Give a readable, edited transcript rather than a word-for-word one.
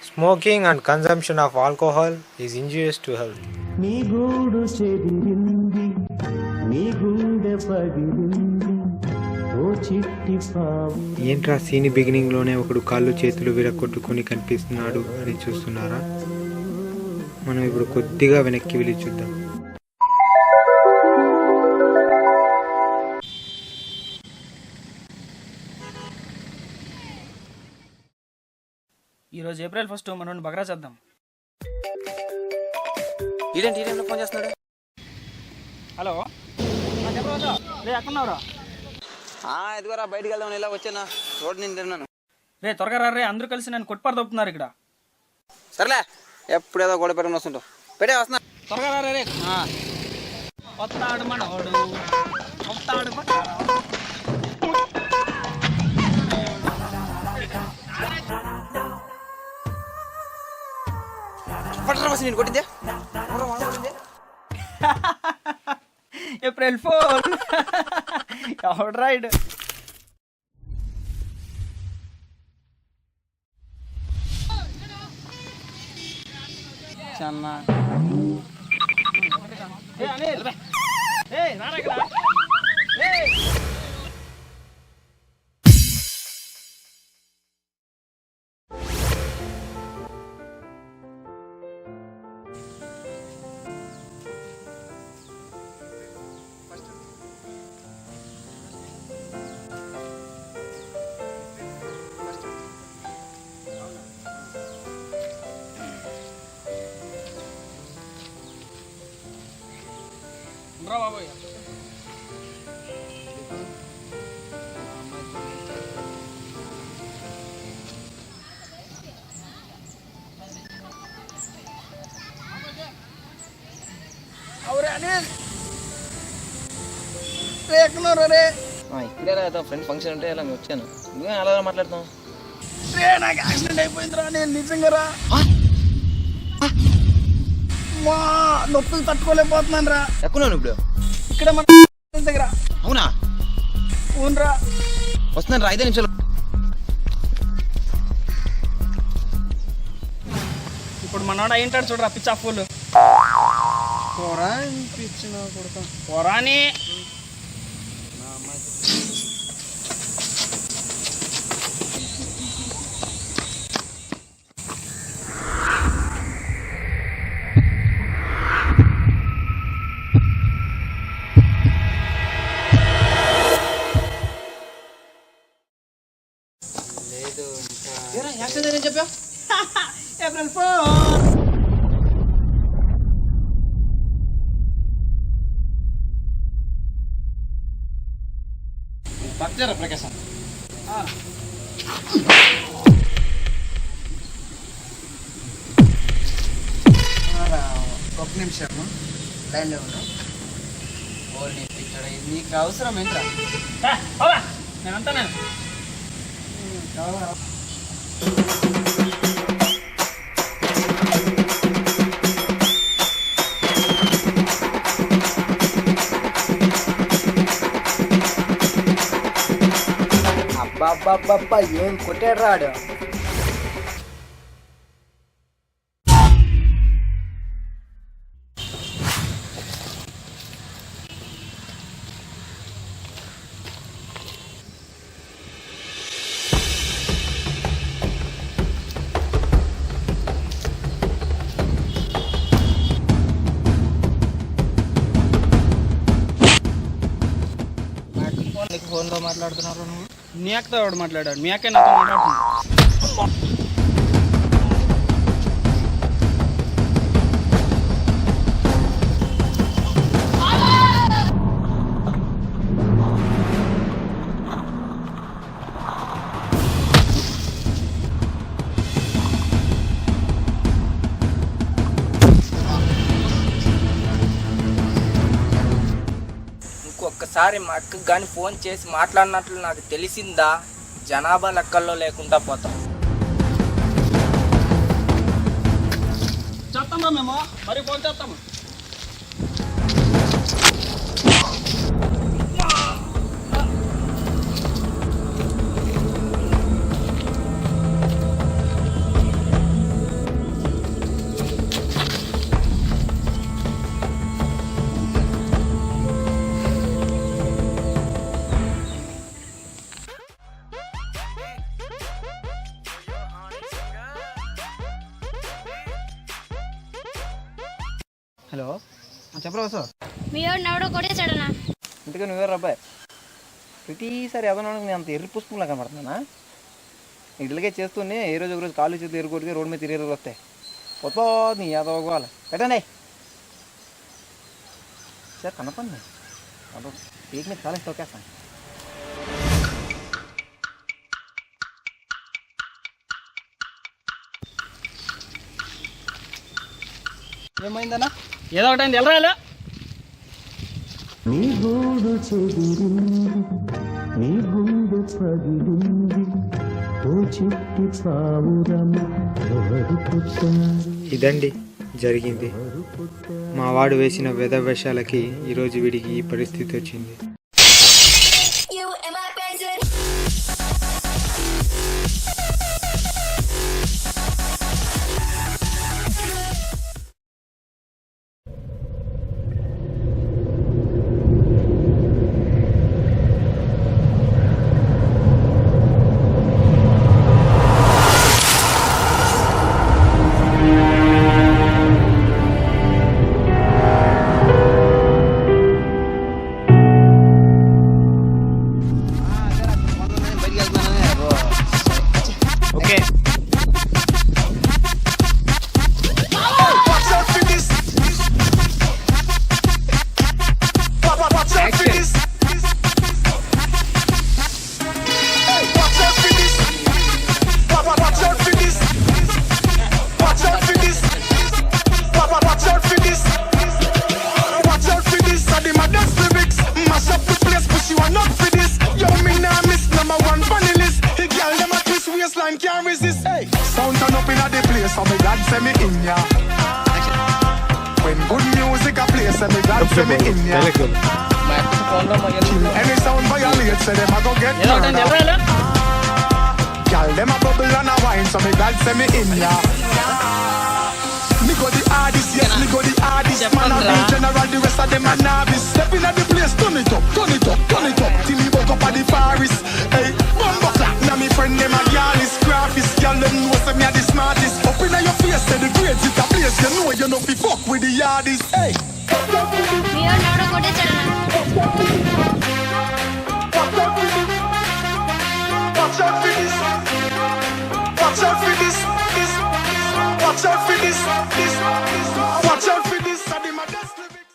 Smoking and consumption of alcohol is injurious to health. నీ గూడు చెదిరింది నీ గుండె పగిలింది ఓ చిట్టి పావు. ఏంట్రా సీని బిగినింగ్ లోనే ఒకడు కాళ్ళు చేతులు విరగొట్టుకొని కనిపిస్తున్నాడు అని చూస్తున్నారా? మనం ఇప్పుడు కొద్దిగా వెనక్కి వెళ్ళి చూద్దాం. ఈరోజు ఏప్రిల్ 1 మనం బగ్రా చేద్దాం. ఈడేంటి ఈ టైంలో ఫోన్ చేస్తున్నాడు? హలో చెప్పరా రే, ఎక్కడున్నావురా? ఎదుగురా బయటికి వెళ్దాం, ఇలా వచ్చానా రోడ్డు నేను తిన్నాను. రే త్వరగా రా రే, అందరూ కలిసి నన్ను కొట్టుపారు తప్పుతున్నారు ఇక్కడ. సర్లే, ఎప్పుడేదో గొడవ పెరుగుని వస్తుంటావు. పెట్టే వస్తున్నా, త్వరగా రా రే. వస్తాడు మనోడు, వస్తాడు పట్టరా బస్ నేను కొట్టిందే. ఏప్రిల్ 4 ఎవడు రైడ్. చన్నా రా బాబోయ్. అవురే అనిల్ రే, ఎక్కడున్నారు రే? ఇక్కడే ఫ్రెండ్ ఫంక్షన్ ఉంటే ఇలా వచ్చాను. నువ్వే అలా మాట్లాడుతాం. రే నాకు యాక్సిడెంట్ అయిపోయిందిరా, నేను నిజంగా రా. మా నొప్పులు తట్టుకోలేకపోతున్నాను రా. ఎక్కడున్నాను ఇప్పుడు? ఇక్కడ మన దగ్గర. అవునా? అవునరా, వస్తున్నాను రా, 5 నిమిషాలు. ఇప్పుడు మనోడు అయింటాడు చూడరా పిచ్చా ఫుల్. పోరాని యాక్సిడెంట్ చెప్పా. ఏప్రిల్ 4. పక్కరా ప్రకాశం. ఒక నిమిషం లైన్లో ఉన్నా. నీకు అవసరం ఏంట్రా? నేనంతా నేను అబ్బా ఏం కొట్టాడు రాడు. ఫోన్లో మాట్లాడుతున్నారు నువ్వు? నీ అక్కతో ఎవడు మాట్లాడాడు? మీ అక్క నాతో మాట్లాడుతున్నా. ఒక్కసారి మా అక్కకి కానీ ఫోన్ చేసి మాట్లాడినట్లు నాకు తెలిసిందా, జనాభా లెక్కల్లో లేకుండా పోతాం. చేస్తామా మేము? మరి ఫోన్ చేస్తాము. హలో చెప్పరా సార్. మీ వాడు నవ్వడం కొట్టేశాడనా? ఇంతగా నువ్వే అబ్బాయి ప్రతిసారి ఏదైనా నేను అంత ఎర్రి పుష్పంలా కనబడుతున్నానా? ఇట్లాగే చేస్తూనే ఏ రోజు ఒక రోజు కాళ్ళు చేతులు ఎరుకొడితే రోడ్డు మీద తిరిగి వస్తాయి. పోతుంది యాదవగోవాలి పెట్టండి సార్ కనపండి అదో పీక్ మీద కాలేసి తొక్కేస్తాను. ఏమైందన్నా? ఏదో ఒకటి అయింది, వెళ్ళరా. నీ గూడు చెదిరింది నీ గుండె పగిలింది ఓ చిట్టి పావురము ఎవరు పుట్టారు ఇదండి జరిగింది. మా వాడు వేసిన వెధవేషాలకి ఈరోజు వీడికి ఈ పరిస్థితి వచ్చింది. Okay can't resist. Hey, sound turn up in the place, so me glad say me in ya. When good music a play, so me glad say me in ya. Any sound violate, say them a go get ఏదో ఒకటి అయింది, murdered. వెళ్ళరా. Girl, them a bubble and a wine, so me glad say me in ya. Me go the hardest, yes, me go the hardest. Man a be general, the rest of them a novice. Step in the place, turn it up, turn it up, turn it up. Till me woke up at the forest. Hey, bumbo clap, now me friend them a girl is graphist. Girl, them know say me a the smartest. Up in your face, say the grades it a place. You know fi fuck with the hardest. Hey. మీ వాడు నవ్వడం కొట్టేశాడనా? Watch out for this. Watch out for this. Watch out for this.